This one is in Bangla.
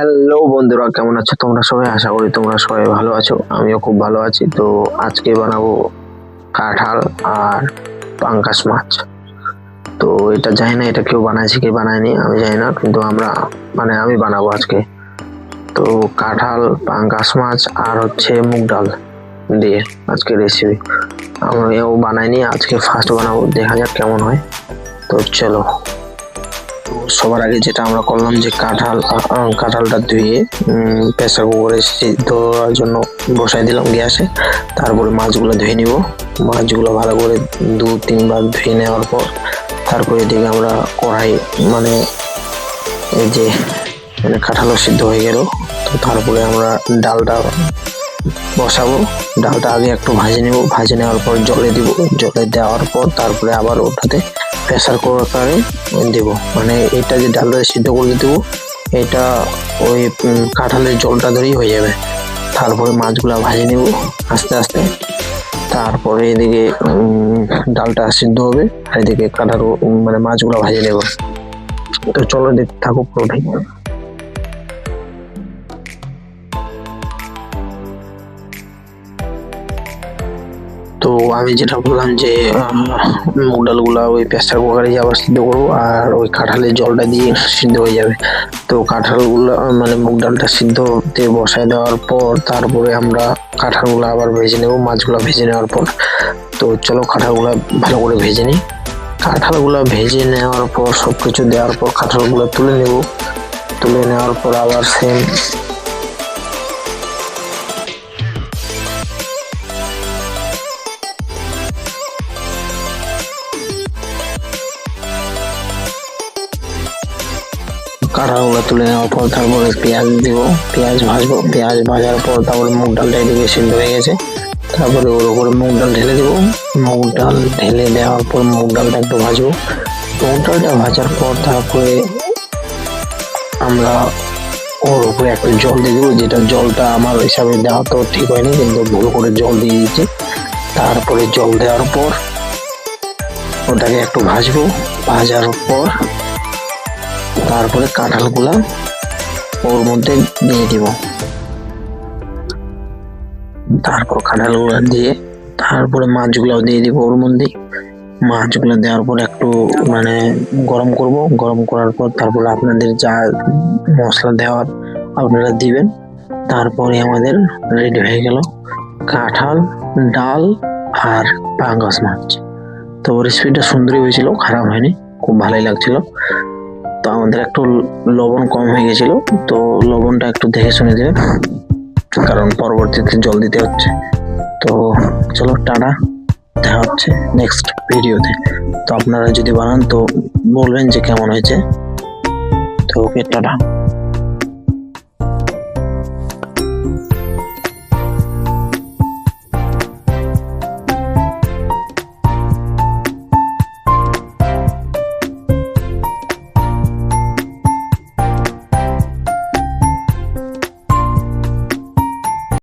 হ্যালো বন্ধুরা, কেমন আছো তোমরা সবাই? আশা করি তোমরা সবাই ভালো আছো। আমিও খুব ভালো আছি। তো আজকে বানাবো কাঁঠাল আর পাঙ্গাস মাছ। তো এটা জানি না এটা কেউ বানাইছে কি বানায়নি, আমি জানি না, কিন্তু আমি বানাবো আজকে। তো কাঁঠাল, পাঙ্গাস মাছ আর হচ্ছে মুগ ডাল দিয়ে আজকে রেসিপি। আমিও বানাইনি, আজকে ফার্স্ট বানাবো, দেখা যাক কেমন হয়। তো চলো। সবার আগে যেটা আমরা করলাম যে কাঁঠালটা ধুয়ে প্রেসার কুকারে সিদ্ধ হওয়ার জন্য বসাই দিলাম গ্যাসে। তারপরে মাছগুলো ধুয়ে নিব। মাছগুলো ভালো করে 2-3 বার ধুয়ে নেওয়ার পর তারপরে এদিকে আমরা কড়াই এই যে কাঁঠালও সিদ্ধ হয়ে গেল। তো তারপরে আমরা ডালটা বসাবো। ডালটা আগে একটু ভাজে নেওয়ার পর জলে দিব। জলে দেওয়ার পর তারপরে আবার ওটাতে প্রেসার কুকারে দেব। এটা যে ডালটা সিদ্ধ করে দেবো, এটা ওই কাঁঠালের জলটা ধরেই হয়ে যাবে। তারপরে মাছগুলা ভাজে নেব আস্তে আস্তে। তারপরে এদিকে ডালটা সিদ্ধ হবে আর এদিকে কাঁঠাল মাছগুলা ভাজে নেব। তো চলো দেখতে থাকো পুরোটাই। তো আমি যেটা বললাম যে মুগ ডালগুলা ওই প্রেসার কুকারে আবার সিদ্ধ করবো আর ওই কাঁঠালের জলটা দিয়ে সিদ্ধ হয়ে যাবে। তো কাঁঠালগুলো মুগ ডালটা সিদ্ধতে বসায় দেওয়ার পর তারপরে আমরা কাঁঠালগুলো আবার ভেজে নেব, মাছগুলো ভেজে নেওয়ার পর। তো চলো কাঁঠালগুলো ভালো করে ভেজে নিই। কাঁঠালগুলো ভেজে নেওয়ার পর সবকিছু দেওয়ার পর কাঁঠালগুলো তুলে নেব। তুলে নেওয়ার পর আবার সেম কাঁঠালগুলো তুলে নেওয়ার পর তারপরে পেঁয়াজ দিব, পেঁয়াজ ভাজবো। পেঁয়াজ ভাজার পর তারপরে মুগ ডালটা এদিকে সিদ্ধ হয়ে গেছে, তারপরে ওর উপরে মুগ ডাল ঢেলে দিব। মুগ ডাল ঢেলে দেওয়ার পর মুগ ডালটা একটু ভাজবো। মুগ ডালটা ভাজার পর তারপরে আমরা ওর উপরে একটু জল দিয়ে দেবো, যেটা জলটা আমার হিসাবে দেওয়া তো ঠিক হয়নি, কিন্তু ভুল করে জল দিয়ে দিয়েছি। তারপরে জল দেওয়ার পর ওটাকে একটু ভাজবো। ভাজার পর তারপরে কাঁঠালগুলা ওর মধ্যে দিয়ে দিব। তারপর কাঁঠালগুলা দিয়ে তারপরে মাছগুলাও দিয়ে দিব ওর মধ্যে। মাছগুলো দেওয়ার পর একটু গরম করব। গরম করার পর তারপর আপনাদের যা মশলা দেওয়ার আপনারা দিবেন। তারপরে আমাদের রেডি হয়ে গেল কাঁঠাল, ডাল আর পাঙ্গাস মাছ। তো রেসিপিটা সুন্দরই হয়েছিল, খারাপ হয়নি, খুব ভালোই লাগছিল। তো আমাদের একটু লবণ কম হয়ে গেছিল, তো লবণটা একটু দেখে শুনে দেবেন, কারণ পরবর্তীতে জল দিতে হচ্ছে। তো চলো টাটা, দেখা হচ্ছে নেক্সট ভিডিওতে। তো আপনারা যদি বানান তো বলবেন যে কেমন হয়েছে। তো ওকে, টাটা।